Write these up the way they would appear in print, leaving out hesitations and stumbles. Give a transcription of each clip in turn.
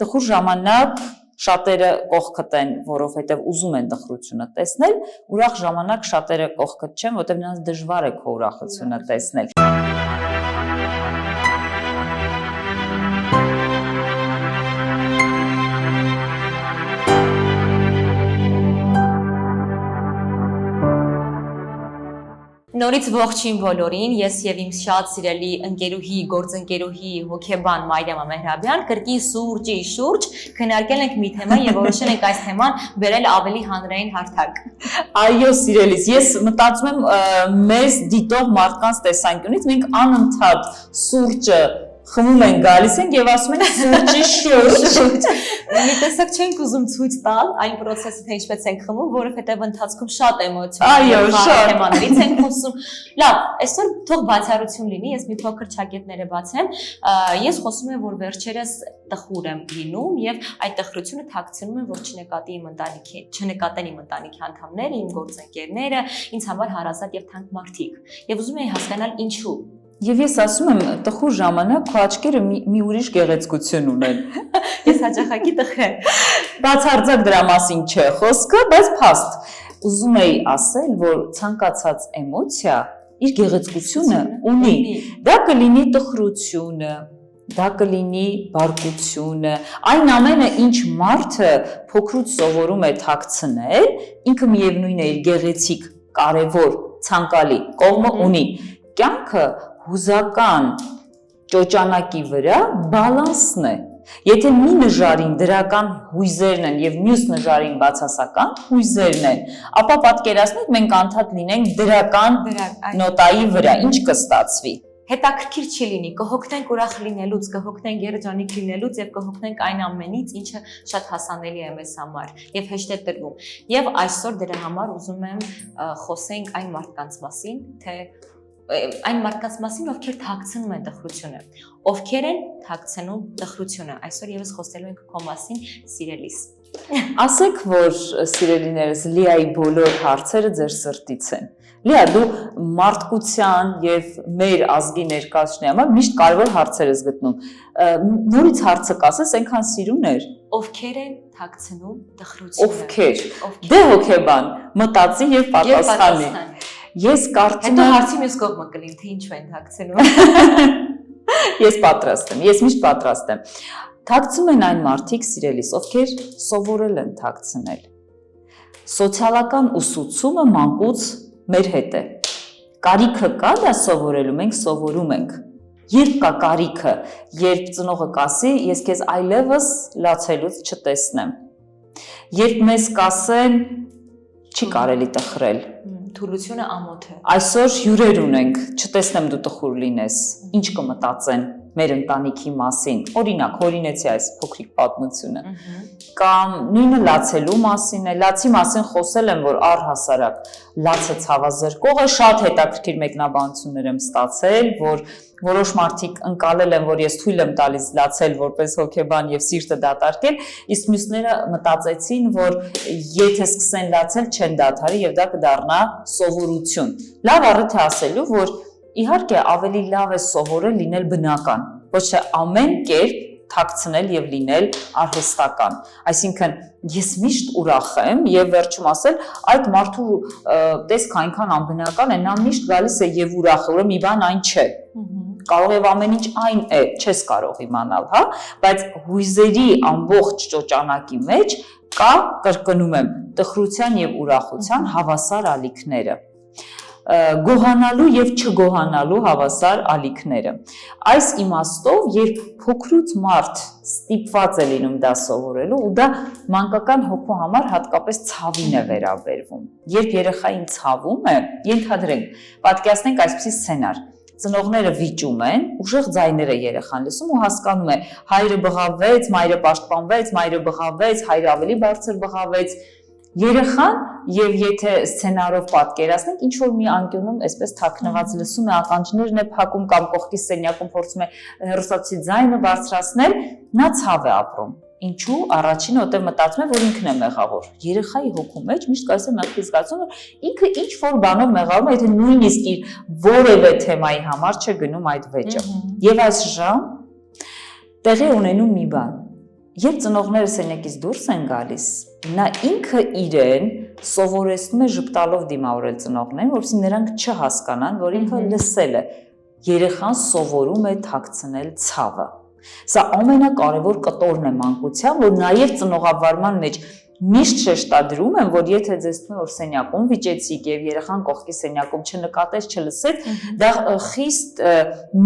տխուր ժամանակ շատերը կողքդ են, որովհետև ուզում են տխրությունը տեսնել, ուրախ ժամանակ շատերը կողքդ չեն, որովհետև նրանց դժվար է քո ուրախությունը տեսնել։ Նորից ողջույն բոլորին, ես եւ իմ շատ սիրելի ընկերուհի, գործընկերուհի հոգեբան Մարիամա Մեհրաբյան կրկին սուրճի շուրջ քննարկել ենք մի թեմա եւ որոշել ենք այս թեման բերել ավելի հանրային հարթակ։ Այո, սիրելիս, ես մտածում եմ մեզ դիտող մարդկանց տեսանկյունից մենք անընդհատ սուրճը խմում ենք գալիս ենք եւ ասում ենք սուրճի շուրջ։ Մի տեսակ չենք ուզում ցույց տալ այն process-ը թե ինչպես ենք խմում, որովհետեւ ընթացքում շատ էմոցիոնալ թեմաներից ենք խոսում։ Լավ, այսօր թող բացառություն լինի, ես մի փոքր ճակետները բացեմ։ Ես խոսում եմ, որ վերջերս տխուր եմ լինում եւ այդ տխրությունը թաքցնում եմ, որ չնկատեն իմ ընտանիքի անդամները, իմ գործընկերները, ինձ համար հարազատ եւ թանկ մարդիկ։ Եվ ուզում եմ հասկանալ ինչու։ Եվ ես ասում եմ, տխուր ժամանակ քո աչքերը մի ուրիշ գեղեցկություն ունեն։ Ես հաճախակի տխր։ Բացարձակ դրա մասին չէ խոսքը, բայց փաստ։ Ուզում էի ասել, որ ցանկացած էմոցիա իր գեղեցկությունը ունի։ Դա կլինի տխրությունը, դա կլինի բարկությունը, այն ամենը, ինչ մարդը փոքրուց սովորում է թաքցնել, ինքը միևնույն է իր գեղեցիկ, կարևոր, ցանկալի կողմը ունի։ Կյանքը հուզական ճոճանակի վրա բալանսն է։ Եթե մի նժարին դրական հույզերն են եւ մյուս նժարին բացասական հույզերն են, ապա պատկերացնեք մենք անդադ լինենք դրական նոտայի վրա, ինչ կստացվի։ Հետաքրքիր չի լինի, կհոգնենք ուրախ լինելուց, կհոգնենք երջանիկ լինելուց եւ կհոգնենք այն ամենից, ինչը շատ հասանելի է մեզ համար եւ հեշտ է տրվում։ Եվ այսօր դրա համար ուզում եմ խոսենք այն մարդկանց մասին, թե այն մարդկանց մասին, ովքեր թաքցնում են տխրությունը, ովքեր են թաքցնում տխրությունը։ Այսօր եւս խոսելու ենք քո մասին, սիրելիս։ Ասեք, որ սիրելիներս, Լիայի բոլոր հարցերը ձեր սրտից են։ Լիա, դու մարդկության եւ մեր ազգի ներկայացնի համար միշտ կարևոր հարցեր ես գտնում։ Նորից հարցը կասես, այնքան սիրուներ։ Ովքեր են թաքցնում տխրությունը։ Ովքեր։ Դե հոգեբան, մտածի եւ պատասխանի։ Ես կարծում եմ հարցի մյուս կողմը կլինի, թե ինչու են թաքցնում։ Ես պատրաստ եմ, ես միշտ պատրաստ եմ։ Թաքցում են այն մարդիկ, սիրելիս, ովքեր սովորել են թաքցնել։ Սոցիալական ուսուցումը մանկուց մեր հետ է։ Կարիքը կա դա սովորելու, մենք սովորում ենք։ Երբ կա կարիքը, երբ ծնողը կասի, ես քեզ այլևս լացելուց չտեսնեմ։ Երբ մեզ կասեն, չի կարելի տխրել։ Թուլությունը ամոթ է։ Այսօր հյուրեր ունենք, չտեսնեմ դու տխուր լինես, ինչ կմտածեն մեր ընտանիքի մասին։ Օրինակ, հորինեցի այս փոքրիկ պատմությունը։ Կամ նույնը լացելու մասին է, լացի մասին խոսել եմ, որ առհասարակ լացը ցավազրկող է, շատ հետաքրքիր մեկնաբանություններ եմ ստացել, որ որոշ մարդիկ ընկալել են, որ ես թույլ եմ տալիս լացել որպես հոգեբան եւ սիրտը դատարկել, իսկ մյուսները մտածեցին, որ եթե սկսեն լացել, չեն դադարի եւ դա կդառնա սովորություն։ Լավ առիթ է ասելու, որ իհարկե ավելի լավ է սովորել լինել բնական, ոչ թե ամեն կերպ թաքցնել եւ լինել արհեստական։ Այսինքն ես միշտ ուրախ եմ եւ վերջում ասել, այդ մարդու տեսքը այնքան անբնական է, նա միշտ գալիս է եւ ուրախ է, ուրեմն մի բան այն չէ։ Կարող է ամեն ինչ այն է, չես կարող իմանալ, հա, բայց հույզերի ամբողջ ճոճանակի մեջ կա, կրկնում եմ, տխրության եւ ուրախության հավասար ալիքները։ Գոհանալու եւ չգոհանալու հավասար ալիքները։ Այս իմաստով, երբ փոքրուց մարդ ստիպված է լինում դա սովորելու, ու դա մանկական հոգու համար հատկապես ցավին է վերաբերվում։ Երբ երեխային ցավում է, ենթադրենք, պատկերացնենք այսպիսի սցենար։ Ծնողները վիճում են, ուժեղ ձայներ է երեխան լսում ու հասկանում է, հայրը բղավեց, մայրը պաշտպանվեց, մայրը բղավեց, հայրը ավելի բարձր բղավեց։ Երեխան եւ եթե սցենարով պատկերացնենք, ինչ որ մի անկյունում այսպես թաքնված լսում է, ականջներն է փակում կամ կողքի սենյակում փորձում է հեռուստացույցի ձայնը բարձրացնել, նա ցավ է ապրում։ Ինչու առաջինը որտեղ մտածում է, որ ինքն է մեղավոր։ Երեխայի հոգու մեջ միշտ կայս է մեղքի զգացումը, ինքը ինչ որ բանով մեղավոր է, եթե նույնիսկ իր որևէ թեմայի համար չէ գնում այդ վեճը։ Եվ այս ժամ տեղի ունենում մի բան, երբ ծնողները սենյակից դուրս են գալիս, նա ինքը իրեն սովորեցնում է ժպտալով դիմավորել ծնողներին, որովհետեւ նրանք չհասկանան, որ ինքը լսել է։ Երեխան սովորում է թաքցնել ցավը։ Սա ամենակարևոր կտորն է մանկության, որ նաև ծնողավարման մեջ միշտ շեշտադրում եմ, որ եթե ձեզ թվում է, որ սենյակում վիճեցիք եւ երեխան կողքի սենյակում չնկատեց, չլսեց, դա խիստ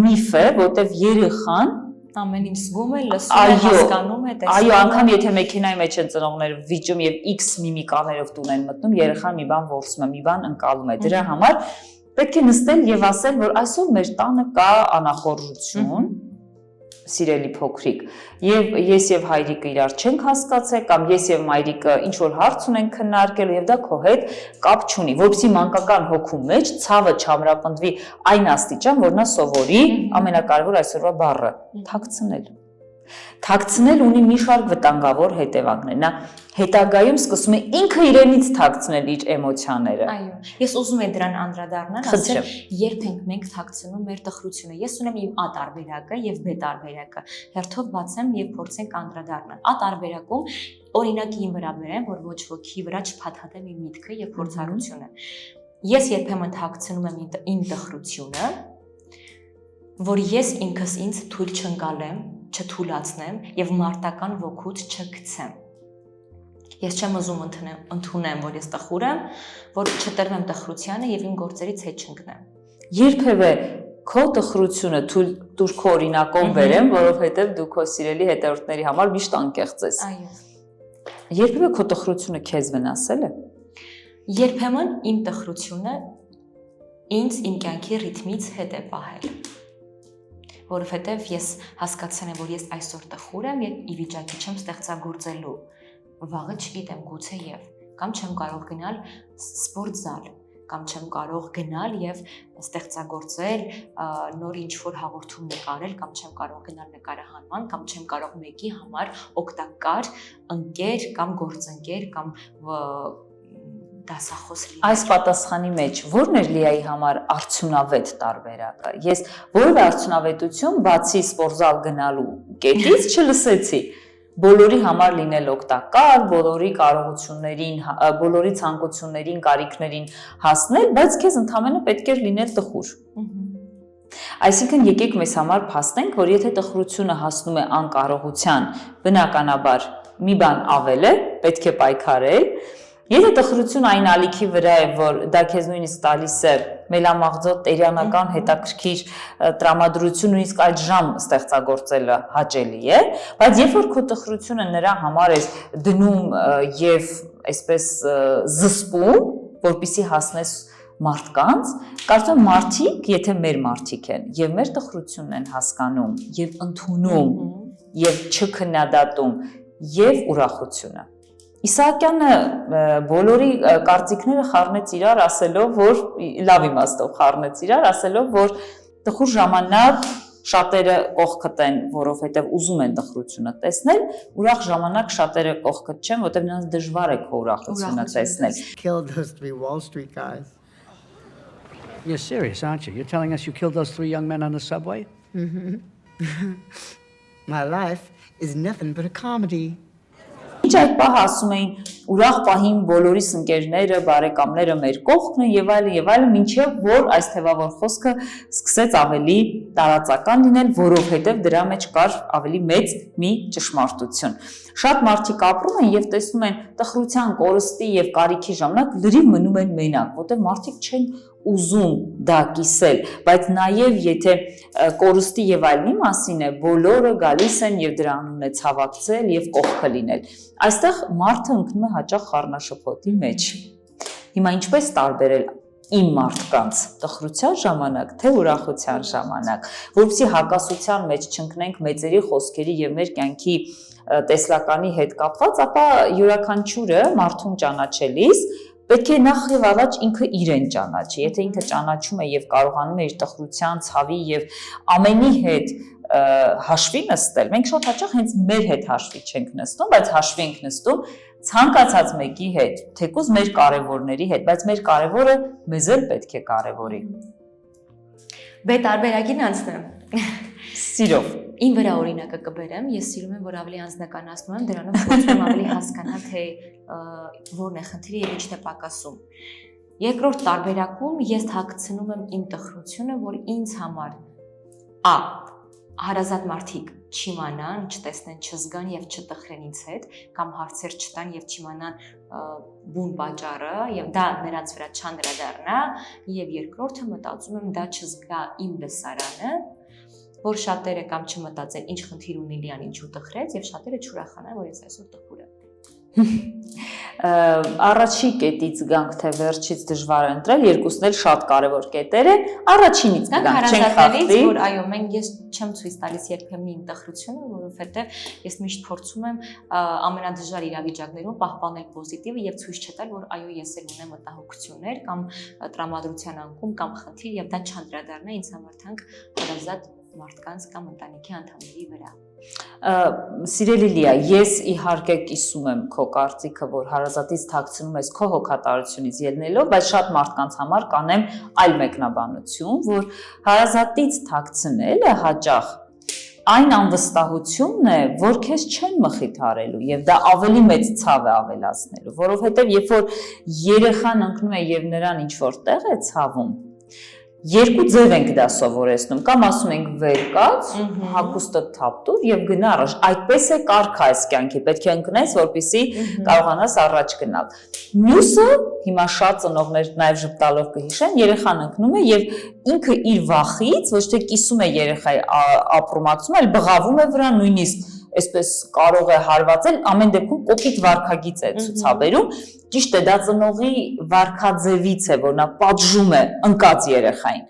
միֆ է, որտեղ երեխան ամեն ինչ զգում է, լսում է, հասկանում է, տեսնում է։ Այո, անգամ եթե մեքենայի մեջ են ծնողները վիճում եւ X միմիկաներով տուն են մտնում, երեխան մի բան որսում է, մի բան ընկալում է։ Դրա համար պետք է նստել եւ ասել, որ այսօր մեր տանը կա անախորժություն, սիրելի փոքրիկ, եւ ես եւ հայրիկը իրար չենք հասկացել կամ ես եւ մայրիկը ինչ որ հարց ունենք քննարկելու եւ դա քո հետ կապ չունի, որովհետեւ մանկական հոգու մեջ ցավը չամրապնդվի այն աստիճան, որ նա սովորի ամենակարևոր այսօրվա բառը՝ թաքցնել։ Թաքցնել ունի մի շարք վտանգավոր հետևանքներ։ Նա հետագայում սկսում է ինքը իրենից թաքցնել իր էմոցիաները։ Այո, ես ուզում եմ դրան անդրադառնալ, ասել, երբ ենք մենք թաքցնում մեր տխրությունը։ Ես ունեմ իմ A տարբերակը եւ B տարբերակը։ Հերթով բացեմ եւ փորձենք անդրադառնալ։ A տարբերակում օրինակի վրա բերեմ, որ ոչ ոքի վրա չփաթաթեմ իմ միտքը եւ փորձառությունը։ Ես երբեմն թաքցնում եմ իմ տխրությունը, որ ես ինքս ինձ թույլ չընկալեմ, չթույլատնեմ եւ մարտական ոգուց չգցեմ։ Ես չեմ ուզում ընդունեմ, որ ես տխուր եմ, որ չտրվեմ տխրությանը եւ իմ գործերից հետ չընկնեմ։ Երբևէ քո տխրությունը թույլ տուր քո օրինակով բերեմ, որովհետեւ դու քո սիրելի հետևորդների համար միշտ անկեղծ ես։ Այո։ Երբևէ քո տխրությունը քեզ վնասել է։ Երբեմն իմ տխրությունը ինձ իմ կյանքի ռիթմից հետ է պահել։ Որովհետև ես հասկացել եմ, որ ես այսօր տխուր եմ եւ ի վիճակի չեմ ստեղծագործելու։ Վաղը չգիտեմ, գուցե եւ կամ չեմ կարող գնալ սպորտ զալ, կամ չեմ կարող գնալ եւ ստեղծագործել նոր ինչ-որ հաղորդում նկարել, կամ չեմ կարող գնալ նկարահանման, կամ չեմ կարող մեկի համար օգտակար ընկեր կամ գործընկեր կամ դասախոս լինել։ Այս պատասխանի մեջ ո՞րն էր Լիայի համար արդյունավետ տարբերակը։ Ես որևէ արդյունավետություն բացի սպորտզալ գնալու կետից չլսեցի։ Բոլորի համար լինել օգտակար, բոլորի կարողություններին, բոլորի ցանկություններին, կարիքներին հասնել, բայց քեզ ընդհանրապես պետք էր լինել տխուր։ Այսինքն եկեք մեզ համար փաստենք, որ եթե տխրությունը հասնում է անկարողության, բնականաբար մի բան ավել է, պետք է պայքարել։ Եթե տխրությունը այն ալիքի վրա է, որ դա քեզ նույնիսկ տալիս է մելամաղձոտ տերյանական հետաքրքիր տրամադրություն, նույնիսկ այդ ժամ ստեղծագործելը հաճելի է, բայց երբ որ քո տխրությունը նրա համար է դնում եւ այսպես զսպում, որպեսզի հասնես մարդկանց, կարծում եմ մարդիկ, եթե մեր մարդիկ են եւ մեր տխրությունն են հասկանում եւ ընդունում եւ չքննադատում եւ ուրախությունը։ Իսահակյանը բոլորի կարծիքները խառնեց իրար ասելով, որ լավ իմաստով խառնեց իրար ասելով, որ տխուր ժամանակ շատերը կողքդ են, որովհետև ուզում են տխրությունը տեսնել, ուրախ ժամանակ շատերը կողքդ չեն, որովհետև նրանց դժվար է քո ուրախությունը տեսնել։ Killed those 3 Wall Street guys. You're serious, aren't you? You're telling us you killed those 3 young men on the subway? My life is nothing but a comedy. Ինչ այդ պահը ասում էին ուրախ պահին բոլորիս ընկերները, բարեկամները մեր կողքն են եւ այլն, մինչեւ որ այս թեվավոր խոսքը սկսեց ավելի տարածական լինել, որովհետեւ դրա մեջ կար ավելի մեծ մի ճշմարտություն։ Շատ մարդիկ ապրում են եւ տեսնում են տխրության, կորստի եւ կարիքի ժամանակ լրիվ մնում են մենակ, որտեղ մարդիկ չեն ուզում դա կիսել, բայց նաև եթե կորուստի եւ այլնի մասին է, բոլորը գալիս են եւ դրա անունն է ցավակցել եւ կողքը լինել։ Այստեղ մարդը ընկնում է հաճախ խառնաշփոթի մեջ։ Հիմա ինչպես տարբերել իմ մարդկանց տխրության ժամանակ, թե ուրախության ժամանակ, որովհետեւ հակասության մեջ չընկնենք մեծերի խոսքերի եւ մեր կյանքի տեսլականի հետ կապված, ապա յուրաքանչյուրը մարդուն ճանաչելիս պետք է նախ եւ առաջ ինքը իրեն ճանաչի։ Եթե ինքը ճանաչում է եւ կարողանում է իր տխրության, ցավի եւ ամենի հետ հաշվի նստել, մենք շատ հաճախ հենց մեր հետ հաշվի չենք նստում, բայց հաշվի ենք նստում ցանկացած մեկի հետ, թեկուզ մեր կարևորների հետ, բայց մեր կարևորը մեզ էլ պետք է կարևորի։ Բե տարբերակին անցնեմ։ Սիրով։ Ին վրա օրինակը կբերեմ, ես սիրում եմ, որ ավելի անձնականացնում եմ, դրանով փորձում եմ ավելի հասկանալ, թե որն է խնդիրը եւ ինչն է պակասում։ Երկրորդ տարբերակում ես թաքցնում եմ իմ տխրությունը, որ ինձ համար հարազատ մարդիկ չիմանան, չտեսնեն, չզգան եւ չտխրեն ինձ հետ, կամ հարցեր չտան եւ չիմանան բուն պատճառը եւ դա նրանց վրա չանդրադառնա, եւ երկրորդը մտածում եմ դա չզգա իմ լսարանը, որ շատերը կամ չմտածեն ինչ խնդիր ունի Լիան ինչու տխրեց եւ շատերը չուրախանան, որ ես այսօր տխուր եմ։ Առաջի կետից գանք թե վերջից դժվար է ընտրել, երկուսն էլ շատ կարևոր կետեր են, առաջինից գանք, չենք խախտի, որ այո, ես չեմ ցույց տալիս երբեմն իմ տխրությունը, որովհետև ես միշտ փորձում եմ ամենադժվար իրավիճակներում պահպանել պոզիտիվը եւ ցույց չտալ, որ այո, ես էլ ունեմ մտահոգություններ կամ տրամադրության անկում կամ խնդիր եւ դա չանդրադառնա ինձ համար թանկ հարազատ մարդկանց կամ ընտանիքի անդամների վրա։ Սիրելի Լիա, ես իհարկե կիսում եմ քո կարծիքը, որ հարազատից թաքցնում ես քո հոգատարությունից ելնելով, բայց շատ մարդկանց համար կանեմ այլ մեկնաբանություն, որ հարազատից թաքցնելը հաճախ այն անվստահությունն է, որ քեզ չեն մխիթարելու եւ դա ավելի մեծ ցավ է ավելացնելու, որովհետեւ երբ որ երեխան ընկնում է եւ նրան ինչ որ տեղ է ցավում, երկու ձև ենք դա սովորեցնում, կամ ասում ենք վեր կաց, հագուստը թափտուր եւ գնա առաջ, այդպես է կարգը այս կյանքի, պետք է ընկնես, որպեսզի կարողանաս առաջ գնալ։ Մյուսը, հիմա շատ ծնողներ նաեւ ժպտալով կհիշեն, երեխան ընկնում է եւ ինքը իր վախից ոչ թե կիսում է երեխայի ապրումակցում, այլ բղավում է վրա, նույնիսկ այսպես կարող է հարվածել, ամեն դեպքում կոպիտ վարքագիծ է ցուցաբերում, ճիշտ է, դա ծնողի վարքաձևից է, որ նա պատժում է ընկած երեխային։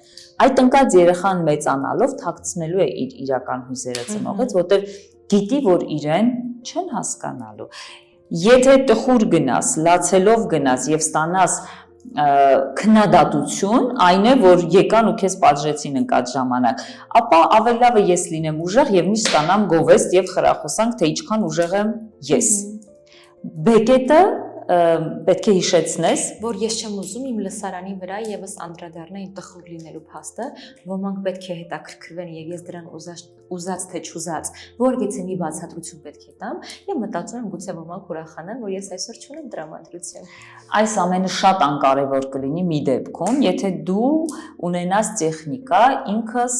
Այդ ընկած երեխան մեծանալով թաքցնելու է իր իրական հույզերը ծնողից, որտեղ գիտի, որ իրեն չեն հասկանալու։ Եթե տխուր գնաս, լացելով գնաս եւ ստանաս քննադատություն, այն է, որ եկան ու քեզ պատժեցին ընկած ժամանակ, ապա ավելի լավ է ես լինեմ ուժեղ եւ միշտ ստանամ գովեստ եւ խրախուսանք, թե ինչքան ուժեղ եմ ես։ Բեկետը պետք է հիշեցնես, որ ես չեմ ուզում իմ լսարանի վրա եւս անդրադառնա իմ տխուր լինելու փաստը, ոմանք պետք է հետաքրքրվեն եւ ես դրան ուզած թե չուզած որևիցե մի բացատրություն պետք է տամ եւ մտածում եմ գուցե ոմանք ուրախանան, որ ես այսօր չունեմ տրամադրություն։ Այս ամենը շատ անկարևոր կլինի մի դեպքում, եթե դու ունենաս տեխնիկա, ինքս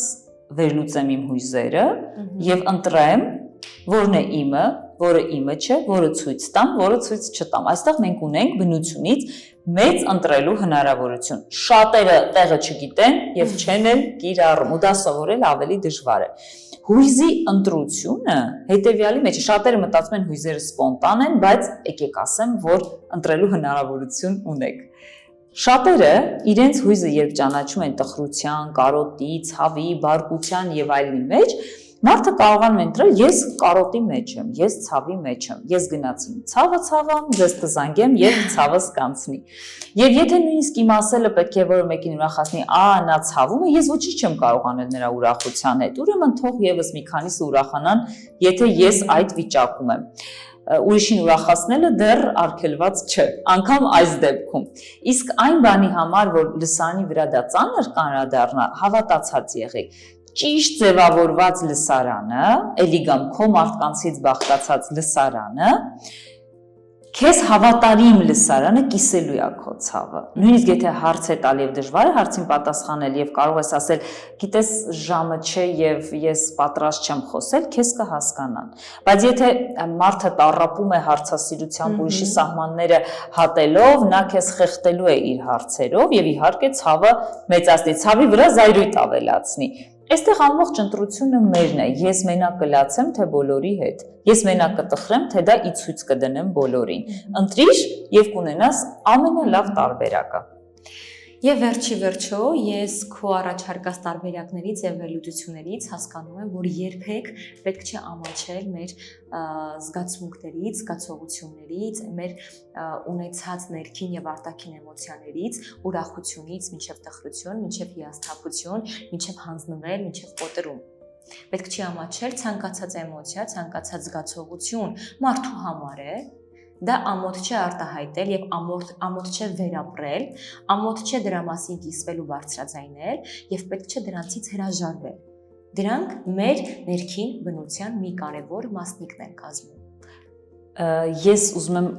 վերլուծեմ իմ հույզերը եւ ընտրեմ, որն է իմը, որը իմը չէ, որը ցույց տամ, որը ցույց չտամ։ Այստեղ մենք ունենք բնությունից մեծ ընտրելու հնարավորություն։ Շատերը տեղը չգիտեն եւ չեն էլ կիրառում, ու դա սովորել ավելի դժվար է։ Հույզի ընտրությունը հետեւյալի մեջ է, շատերը մտածում են հույզերը սպոնտան են, բայց եկեք ասեմ, որ ընտրելու հնարավորություն ունեք։ Շատերը իրենց հույզը երբ ճանաչում են տխրության, կարոտի, ցավի, բարկության եւ այլնի մեջ, մարդը կարողանում է ընտրել ես կարոտի մեջ եմ, ես ցավի մեջ եմ, ես գնացին ցավը ցավամ, ձեզ կզանգեմ եւ ցավս կանցնի։ Եվ եթե նույնիսկ իմ ասելը պետք է որ մեկին ուրախացնի, նա ցավում է, ես ոչինչ չեմ կարող անել նրա ուրախության հետ, ուրեմն թող եւս մի քանիսը ուրախանան, եթե ես այդ վիճակում եմ։ Ուրիշին ուրախացնելը դեռ արգելված չէ, անգամ այս դեպքում։ Իսկ այն բանի համար, որ լսանի վրա դա ծանր կանրադառնա, հավատացած եղեք։ Ճիշտ ձևավորված լսարանը, էլի գամ քո մարդկանցից բաղկացած լսարանը, քեզ հավատարիմ լսարանը կիսելու է քո ցավը։ Նույնիսկ եթե հարց է տալ եւ դժվար է հարցին պատասխանել եւ կարող ես ասել, գիտես ժամը չէ եւ ես պատրաստ չեմ խոսել, քեզ կհասկանան։ Բայց եթե մարդը տառապում է հարցասիրությամբ, ուրիշի սահմանները հատելով, նա քեզ խեղդելու է իր հարցերով եւ իհարկե ցավը մեծացնի, ցավի վրա զայրույթ ավելացնի։ Այստեղ ամբողջ ընտրությունը մերն է, ես մենակ կլացեմ, թե բոլորի հետ, ես մենակ կտխրեմ, թե դա ի ցույց կդնեմ բոլորին, ընտրիր և կունենաս ամենալավ տարբերակը։ Եվ վերջի վերջո ես քո առաջարկած տարբերակներից եւ վերլուծություններից հասկանում եմ, որ երբեք պետք չէ ամաչել մեր զգացմունքներից, զգացողություններից, մեր ունեցած ներքին եւ արտաքին էմոցիաներից, ուրախությունից մինչեւ տխրություն, մինչեւ հիասթափություն, մինչեւ հանձնվել, մինչեւ կոտրում։ Պետք չի ամաչել ցանկացած էմոցիա, ցանկացած զգացողություն մարդու համար է։ Դա ամոթ չէ արտահայտել եւ ամոթ չէ վերապրել, ամոթ չէ դրա մասին կիսվել ու բարձրաձայնել եւ պետք չէ դրանցից հրաժարվել։ Դրանք մեր ներքին բնության մի կարևոր մասնիկն են կազմում։ Ես ուզում եմ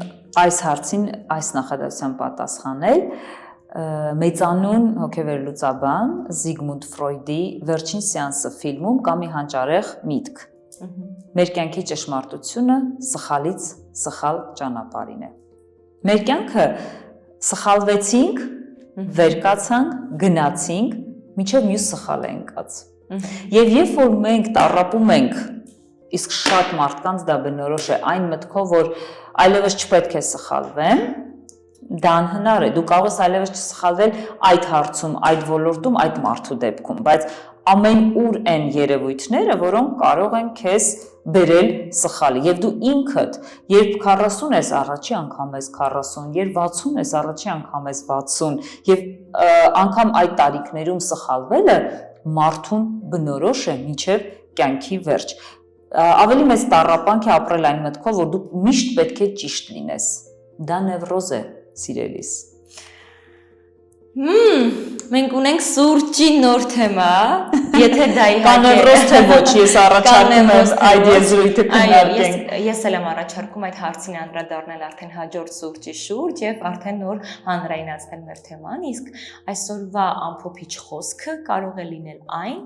այս հարցին այս նախադասությամբ պատասխանել մեծանուն հոգեվերլուծաբան Զիգմունդ Ֆրոյդի Վերջին սեանսը ֆիլմում կա մի հանճարեղ միտք։ Մեր կյանքի ճշմարտությունը սխալից սխալ ճանապարհին է։ Մեր կյանքը սխալվեցինք, վեր կացանք, գնացինք, մինչև մյուս սխալը ընկած։ Եվ երբ որ մենք տառապում ենք, իսկ շատ մարդկանց դա բնորոշ է այն մտքով, որ այլևս չպետք է սխալվեմ, դա անհնար է, դու կարող ես այլևս չսխալվել այդ հարցում, այդ ոլորտում, այդ մարդու դեպքում, բայց ամեն ուր են երևույթները, որոնք կարող են քեզ բերել սխալի, եւ դու ինքդ, երբ 40 ես առաջի անգամ ես 40, երբ 60 ես առաջի անգամ ես 60, եւ անգամ այդ տարիքներում սխալվելը մարդուն բնորոշ է մինչև կյանքի վերջ։ Ավելի մեծ տառապանք է ապրել այն մտքով, որ դու միշտ պետք է ճիշտ լինես։ Դա նևրոզ է, սիրելիս։ Մենք ունենք սուրճի նոր թեմա, եթե դա իհարկե Կանևրոզ թե ոչ, ես առաջարկում եմ այդ եզրույթը քննարկենք։ Ես էլ եմ առաջարկում այդ հարցին անդրադառնել արդեն հաջորդ սուրճի շուրջ եւ արդեն նոր հանրայնացնել մեր թեման, իսկ այսօրվա ամփոփիչ խոսքը կարող է լինել այն,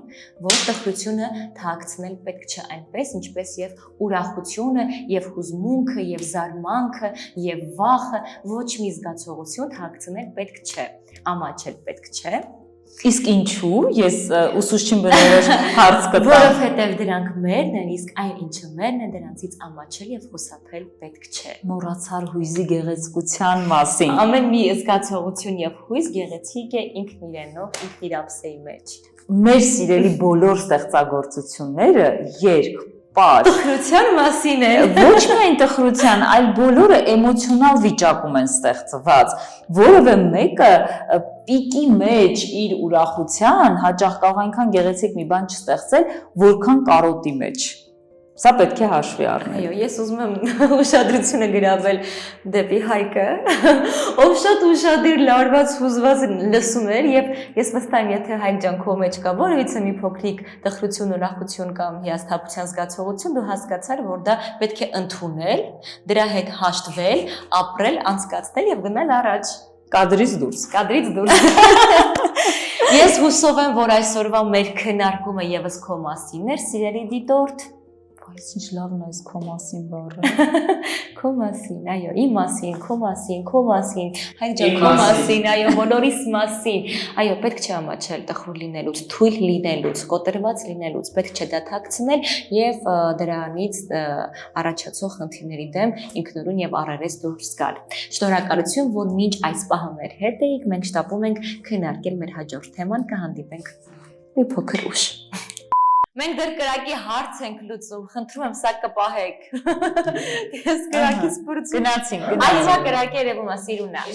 որ տխրությունը թաքցնել պետք չէ այնպես, ինչպես եւ ուրախությունը եւ հուզմունքը եւ զարմանքը եւ վախը, ոչ մի զգացողություն թաքցնել պետք չէ։ Ամաչել պետք չէ։ Իսկ ինչու ես ուսուցչին բնորոշ հարց կտամ։ Որովհետև դրանք մերն են, իսկ այն ինչը մերն է, դրանցից ամաչել եւ խուսափել պետք չէ։ Մոռացար հույզի գեղեցկության մասին։ Ամեն մի զգացողություն եւ հույզ գեղեցիկ է ինքն իրենով, ինքն իր ափսեի մեջ։ Մեր սիրելի բոլոր ստեղծագործությունները երգ, պար, Տխրության մասին է։ ոչ միայն տխրության, այլ բոլորը էմոցիոնալ վիճակում են ստեղծված, որևէ մեկը պիկի մեջ իր ուրախության հաճախ կարող այնքան գեղեցիկ մի բան չստեղծել, որքան կարոտի մեջ։ Սա պետք է հաշվի առնել։ Այո, ես ուզում եմ ուշադրությունը գրավել դեպի Հայկը, ով շատ ուշադիր լարված հուզված լսում էր եւ ես վստահ եմ, եթե Հայկ ջան քո մեջ կա որևիցե մի փոքրիկ տխրություն, ուրախություն կամ հիասթափության զգացողություն, դու հասկացար, որ դա պետք է ընդունել, դրա հետ հաշտվել, ապրել, անցկացնել եւ գնալ առաջ։ Կադրից դուրս։ Կադրից դուրս։ Ես հուսով եմ, որ այսօրվա մեր քննարկումը եւս քո մասին էր, սիրելի դիտորդ։ Այս ինչ լավն է այս քո մասին բառը։ Քո մասին, այո, իմ մասին, քո մասին, քո մասին, Հայկ ջան, քո մասին, այո, բոլորիս մասին։ Այո, պետք չէ ամաչել տխուր լինելուց, թույլ լինելուց, կոտրված լինելուց, պետք չէ դա թաքցնել եւ դրանից առաջացող խնդիրների դեմ ինքնուրույն եւ առերես դուրս գալ։ Շնորհակալություն, որ մինչ այս պահը մեր հետ էիք, մենք շտապում ենք քննարկել մեր հաջորդ թեման, կհանդիպենք մի փոքր ուշ։ Մենք դեռ կրակի հարց ենք լուծում, խնդրում եմ սա կպահեք։ Ես կրակից բրծում։ Գնացինք։ Այս կրակի երևում է սիրունա։